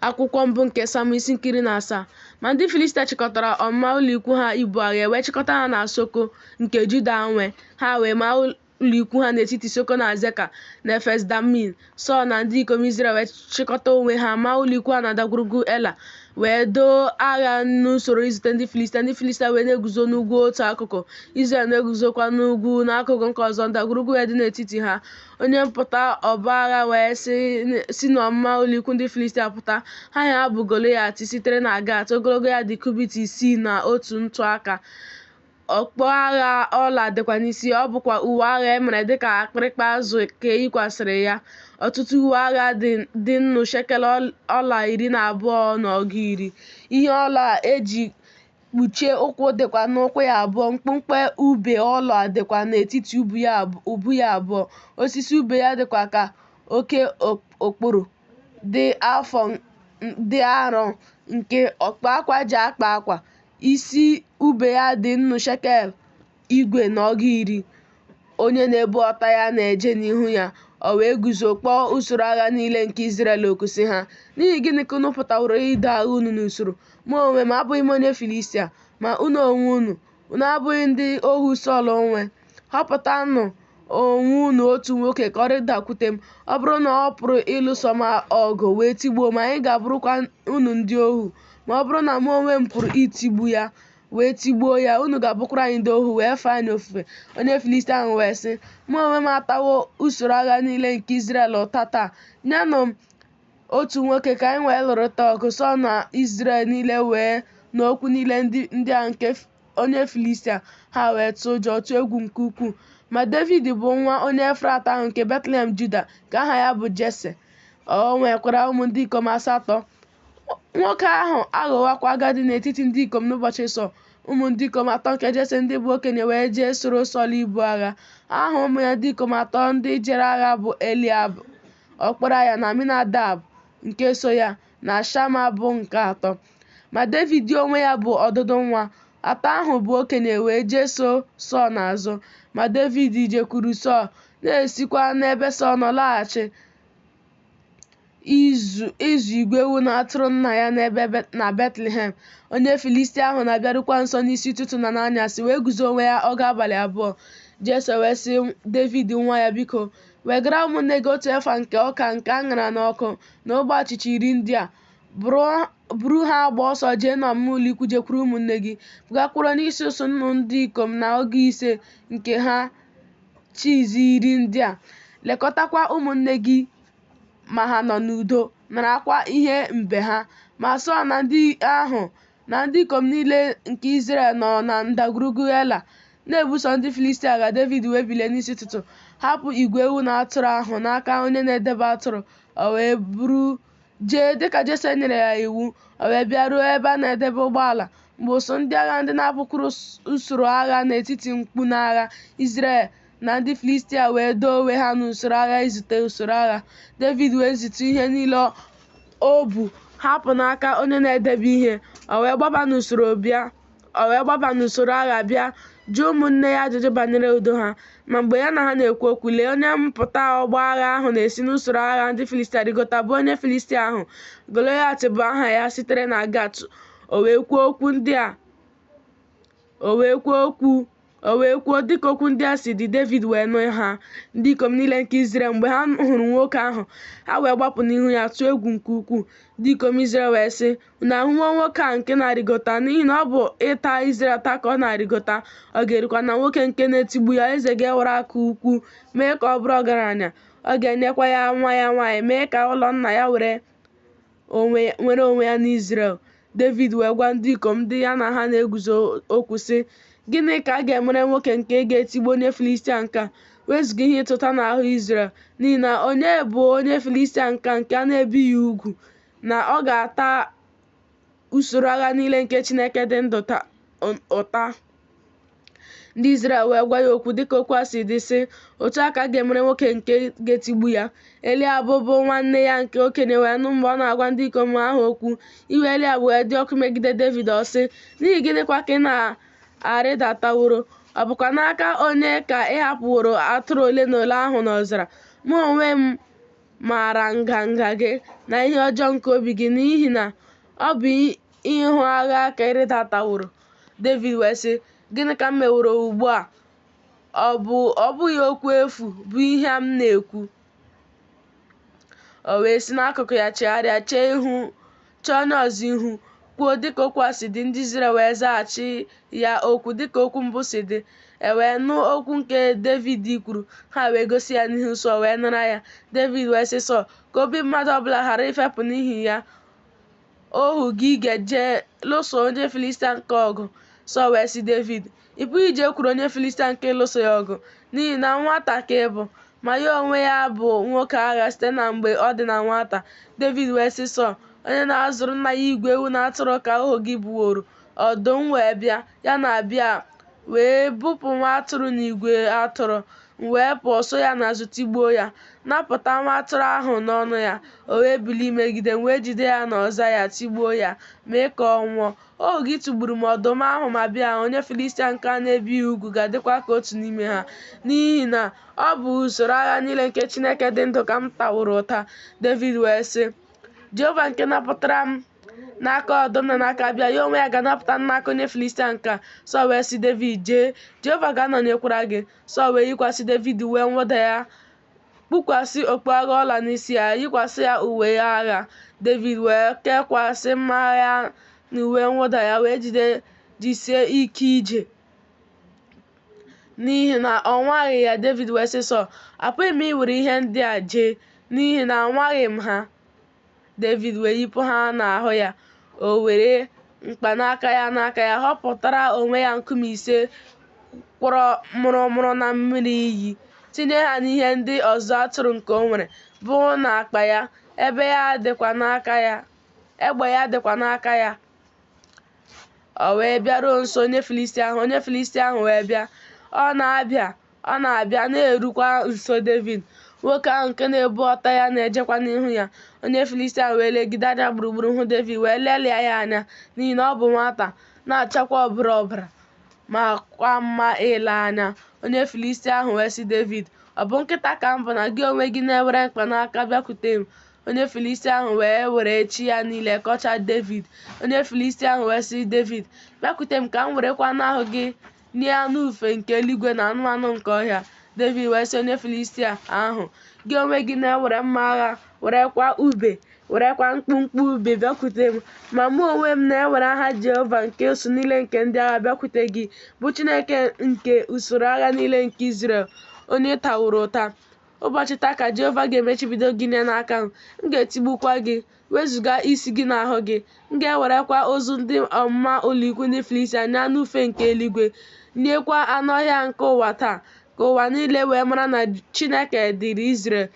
Akwụkwọ mbụ nke Samuel isi nkiri na asaa. Ma ndị Filistia chịkọtara ọmụma ụlọikwu ha ibu agha wee chịkọta ha na Soko nke Juda ha wee maa ụlọikwu ha n'etiti Soko na Azeka na Efes Dammim. Sọl na ndị ikom Izrel wee chịkọta onwe ha maa ụlọikwu ha na ndagwurugwu Ela wee doo agha n'usoro izute ndị Filistia. Ndị Filistia wee na-eguzo n'ugwu otu akụkụ, Izrel na-eguzokwa n'ugwu n'akụkụ nke ọzọ. Ndagwurugwu wee dị n'etiti ha. Onye mpụta ọbụ agha wee si n'ọmụma ụlọikwu ndị Filistia pụta. Aha ya bụ Golaịat sitere na Gat. Ogologo ya dị kubit 6 na otu ntụaka. Ọkpọ agha ọla dịkwa n'isi. Ọ bụkwa uwe agha e mere dịka akpịrịkpa azụ ka e yikwasịrị ya. Ọtụtụ uwe agha dị nnu shekel ọla 12 na ọgụ 10. Ihe ọla eji kpuchie ụkwụ dịkwa n'ụkwụ ya abụọ. Mkpumkpu ube ọla dịkwa n'etiti ubu ya abụọ. Osisi ube ya dịkwa ka oke okporo dị arọ nke ọkpa akwa ji akpa akwa. Isi ube ya dị nnu shekel igwe na ọgụ 10. Onye na-ebu ọta ya na-eje n'ihu ya. O wee guzo kpọọ usoro agha niile nke Izrel oku sị ha, n'ihi gịnị ka unu pụtaworo ido agha unu n'usoro? Mụ onwe m abụghị m onye Filistia, ma unu onwe unu abụghị ndị ohu Sọl onwe. Họpụtanụ onwe unu otu nwoke ka ọ rịdakwute m. Ọ bụrụ na ọ pụrụ ịlụso m ọgụ wee tigbuo m, anyị ga-abụrụkwa unu ndị ohu. Ma ọ bụrụ na mụ onwe m pụrụ itigbu ya wee tigbuo ya, unu ga-abụkwara anyị ndị ohu wee fee anyị ofufe. Onye Filistia ahụ wee sị, mụ onwe m atawo usoro agha niile nke Izrel ụta taa. Nyenụ m otu nwoke ka anyị wee lụrịta ọgụ. Sọl na Izrel niile wee nụ okwu niile ndị a nke onye Filistia. Ha wee tụọ ụjọ, tụọ egwu nke ukwuu. Ma Devid bụ nwa onye Efrata ahụ nke Betlehem Juda, ka aha ya bụ Jese. O nwekwara ụmụ ndị ikom 8. Nwoke ahụ aghọwakwa agadi n'etiti ndị ikom n'ụbọchị Sọl. Ụmụ ndị ikom 3 nke Jese ndị bụ okenye wee jee soro Sọl ibu agha. Aha ụmụ ya ndị ikom 3 ndị jere agha bụ Eliab ọkpara ya, na Aminadab nke so ya, na Shama bụ nke 3. Ma Devid onwe ya bụ ọdụdụ nwa. 3 ahụ bụ okenye wee jee so Sọl n'azụ. Ma Devid jekwuru Sọl, na-esikwa n'ebe Sọl nọ laghachi ịzụ igwe ewu na atụrụ nna ya na Betlehem. Onye Filistia ahụ na-abịarukwa nso n'isi ụtụtụ na n'anyasị wee guzo onwe ya oge abalị abụọ. Jese wee sị Devid nwa ya, biko wegara ụmụnne gị otu efa nke ọka nke a ṅara n'ọkụ na ogbe achịcha 10 ndị a. Buru ha agba ọsọ jee n'ọmụma ụlọikwu jekwuru ụmụnne gị. Gakwuru n'isi ụsụ nnụ ndị ikom na ọgụ 5 nke ha chiizi 10 ndị a. Lekọtakwa ụmụnne gị ma ha nọ n'udo, narakwa ihe mbe ha. Ma Sọl na ndị ikom niile nke Izrel nọ na ndagwurugwu Ela na-ebuso ndị Filistia agha. Devid wee bilie n'isi ụtụtụ, hapụ igwe ewu na atụrụ ahụ n'aka onye na-edebe atụrụ. O wee buru jee dịka Jese nyere ya iwu. O wee bịaruo ebe a na-edebe ụgbọala. Mgbe ụsụ ndị agha ndị na-apụkwuru usoro agha n'etiti mkpu na agha Izrel na ndị Filistia wee doo onwe ha n'usoro agha izute usoro agha. Devid wee zite ihe niile o bu hapụ n'aka onye na-edebe ihe. O wee gbaba n'usoro agha bịa jụọ ụmụnne ya ajụjụ banyere udo ha. Ma mgbe ya na ha na-ekwu okwu, lee, onye mpụta ọgbọ agha ahụ na-esi n'usoro agha ndị Filistia rigota, bụ onye Filistia ahụ Golaịat bụ aha ya, sitere na Gat. O wee kwuo dịka okwu ndị a si dị. Devid wee nụ ha. Ndị ikom niile nke Izrel mgbe ha hụrụ nwoke ahụ, ha wee gbapụ n'ihu ya, tụọ egwu nke ukwuu. Ndị ikom Izrel wee sị, unu ahụwo nwoke a nke na-arịgota? N'ihi na ọ bụ ịta Izrel ata ka ọ na-arịgota. Ọ ga-erikwa na nwoke nke na-etigbu ya eze ga-ewere aka ukwu mee ka ọ bụrụ ọgaranya. Ọ ga-enyekwa ya nwa ya nwaanyị, mee ka ụlọ nna ya nwere onwe ya n'Izrel. Devid wee gwa ndị ikom ndị ya na ha na-eguzo okwu sị, gịnị ka a ga-emere nwoke nke ga-etigbu onye Filistia nka? Wezuga ihe ịtụta n'ahụ Izrel, n'ihi na onye bụ onye Filistia nka nke a na-ebighị ugwu, na ọ ga-ata usoro agha niile nke Chineke dị ndụ ụta. Ndị Izrel wee gwa ya okwu dịka okwu a si dị, sị, otu a ka a ga-emere nwoke nke ga-etigbu ya. Eliab bụ nwanne ya nke okenye wee nụ mgbe ọ na-agwa ndị ikom ahụ okwu. Iwe Eliab wee dị ọkụ megide Devid. Ọ sị, n'ihi gịnịkwa ka ị na-arịdataworo? Ọ bụkwa n'aka onye ka ị hapụworo atụrụ ole na ole ahụ n'ọzara? maara nganga gị na ihe ọjọọ nke obi gị, n'ihi na ọ bụ ịhụ agha ka ịrịdataworo. Devid wee sị, gịnị ka m meworo ugbu a? Ọ bụghị okwu efu bụ ihe m na-ekwu. O wee si n'akụkụ ya chegharịa, chee onye ọzọ ihu, kwuo dịka okwu a si dị. Ndị Izrel wee zaghachi ya okwu dịka okwu mbụ si dị. E wee nụ okwu nke Devid kwuru, ha wee gosi ya n'ihu Sọl, wee nara ya. Devid wee sị Sọl, ka obi mmadụ ọbụla ghara ifepụ n'ihi ya, ohu gị ga-eje lụso onye Filistia nke ọgụ. Sọl wee sị Devid, ị pụghị ije kwuru onye Filistia nke lụso ya ọgụ, n'ihi na nwata ka ị bụ, ma ya onwe ya bụ nwoke agha site na mgbe ọ dị na nwata. Devid wee sị Sọl, onye na-azụrụ nna ya igwe ewu na atụrụ ka ohu gị buworo. Ọdụm wee bịa, ya na-abịa wee bupụ nwa atụrụ na igwe atụrụ, m wee pụọ so ya n'azụ tigbuo ya, napụta nwa atụrụ ahụ n'ọnụ ya. O wee bilie megide m, wee jide ya n'ọza ya, tigbuo ya, mee ka ọ nwụọ. Ohu gị tụgburu m ọdụm ahụ ma bịa. Onye Filistia nke a na-ebighị ugwu ga-adịkwa ka otu n'ime ha, n'ihi na ọ bụ usoro agha niile nke Chineke dị ndụ ka m taworo ụta. Devid wee sị, Jehova nke napụtara m n'aka ọdụm na n'aka abịa, ya onwe ya ga-anapụta m n'aka onye Filistia nke a. Sọl wee sị Devid, jee, Jehova ga-anọnyekwara gị. Sọl wee yikwasị Devid uwe mwụda ya, kpukwasị okpu agha ọla n'isi ya, yikwasị ya uwe agha. Devid wee kekwasị mma agha ya na uwe mwụda ya, wee jisie ike ije, n'ihi na ọ nwaghị ya. Devid wee sị Sọl, apụghị m iwere ihe ndị a jee, n'ihi na anwaghị m ha. Devid wee yipụ ha n'ahụ ya. O were mkpanaka ya n'aka ya, họpụtara onwe ya nkume ise kwọrọ mụrụmụrụ na mmiri iyi, tinye ha n'ihe ndị ọzọ atụrụ nke o nwere, bụ n'akpa ya. Egbe ya dịkwa n'aka ya. O wee bịaruo nso onye Filistia ahụ. Onye Filistia ahụ wee bịa. Ọ na-abịa na-erukwa nso Devid. Nwoke ahụ nke na-ebu ọta ya na-ejekwa n'ihu ya. Onye Filistia wee legide anya gburugburu hụ Devid, wee lelie ya anya, n'ihi na ọ bụ nwata, na-achakwa ọbara ma kwa mma ile anya. Onye Filistia ahụ wee sị Devid, ọ bụ nkịta ka m bụ na gị onwe gị na-ewere mkpanaka bịakwute m? Onye Filistia ahụ wee were chi ya niile kọchaa Devid. Onye Filistia ahụ wee sị Devid, bịakwute m ka m werekwa anụ ahụ gị nye anụ ufe nke eluigwe na anụmanụ nke ọhịa. Devid wee sị onye Filistia ahụ, gị onwe gị na-ewere mma agha, werekwa mkpumkpu ube bịakwute m, ma mụ onwe m na-ewere aha Jehova nke usuu niile nke ndị agha bịakwute gị, bụ Chineke nke usoro agha niile nke Izrel, onye taworo ụta. Ụbọchị taa ka Jehova ga-emechibido gị n'aka m. M ga-etigbukwa gị, wezụga isi gị n'ahụ gị. M ga-ewerekwa ozu ndị ọmụma ụlọikwu ndị Filistia nye anụ ufe nke eluigwe, nyekwa anụ ọhịa nke ụwa taa, ka ụwa niile wee mara na Chineke dịrị Izrel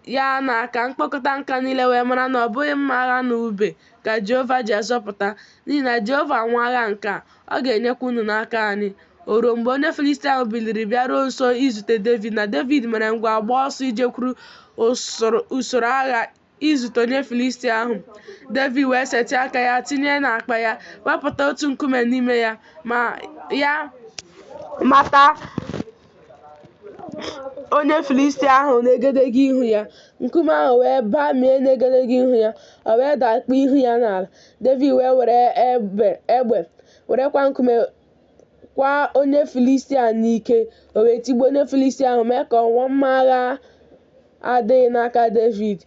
ya, na ka mkpokọta nka niile wee mara na ọ bụghị mma agha na ube ka Jehova ji azọpụta, n'ihi na Jehova nwa agha nke a, ọ ga-enyekwa unu n'aka anyị. O ruo mgbe onye Filistia ahụ biliri bịaruo nso izute Devid, na Devid mere ngwa gbaa ọsọ ijekwuru usoro agha izute onye Filistia ahụ. Devid wee setị aka ya, tinye n'akpa ya, wepụta otu nkume n'ime ya, ma ya mata onye Filistia ahụ n'egedege ihu ya. Nkume ahụ wee bamie n'egedege ihu ya, o wee dakpuo ihu ya n'ala. Devid wee were egbe werekwa nkume kwa onye Filistia n'ike. O wee tigbuo onye Filistia ahụ, mee ka ọnwụnwa mma agha adịghị n'aka Devid.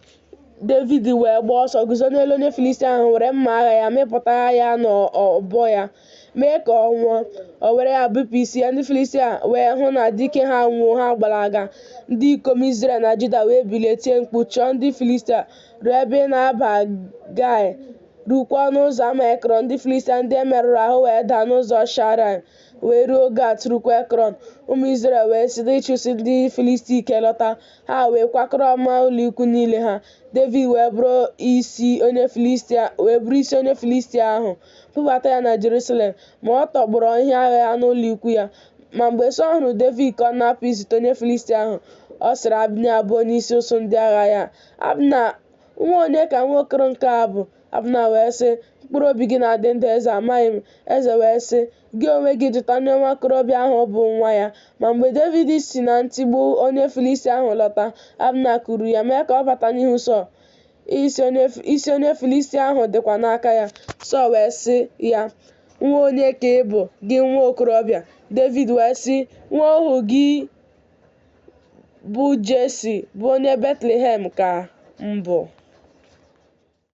Devid wee gbaa ọsọ guzo n'elu onye Filistia ahụ, were mma agha ya mịpụta ya n'ọbọ ya, mee ka ọ nwụọ. O were ya bupụ isi ya. Ndị Filistia wee hụ na dike ha nwụọ, ha gbalaga. Ndị ikom Izrel na Juda wee bilie tie mkpu chọọ ndị Filistia ruo ebe ị na-aba Gai, rukwa n'ụzọ ama Ekrọn. Ndị Filistia ndị e merụrụ ahụ wee daa n'ụzọ Shaaraim, wee ruo Gat, rukwa Ekrọn. Ụmụ Izrel wee site ịchụsi ndị Filistia ike lọta. Ha wee kwakọrọ ọma ụlọikwu niile ha. Devid wee buru isi onye Filistia ahụ, bubata ya na Jerusalem, ma ọ tọgbọrọ ihe agha ya n'ụlọikwu ya. Ma mgbe Sọl hụrụ Devid ka ọ na-apụ izute onye Filistia ahụ, ọ sịrị Abna, bụ onyeisi ụsụ ndị agha ya, Abna, nwa onye ka nwoke nke a bụ? Abna wee sị, mkpụrụ obi gị na-adị ndụ eze, amaghị m. Eze wee sị, gị onwe gị jụta onye nwakorobịa ahụ bụ nwa ya. Ma mgbe Devid si na ntigbu onye Filistia ahụ lọta, Abna kuru ya mee ka ọ bata n'ihu Sọl. Isi onye Filistia ahụ dịkwa n'aka ya. Sọl wee sị ya, "Nwa onye ka ị bụ, gị nwa okorobịa?" Devid wee sị, "Nwa ohu gị bụ Jesi bụ onye Betlehem ka m bụ."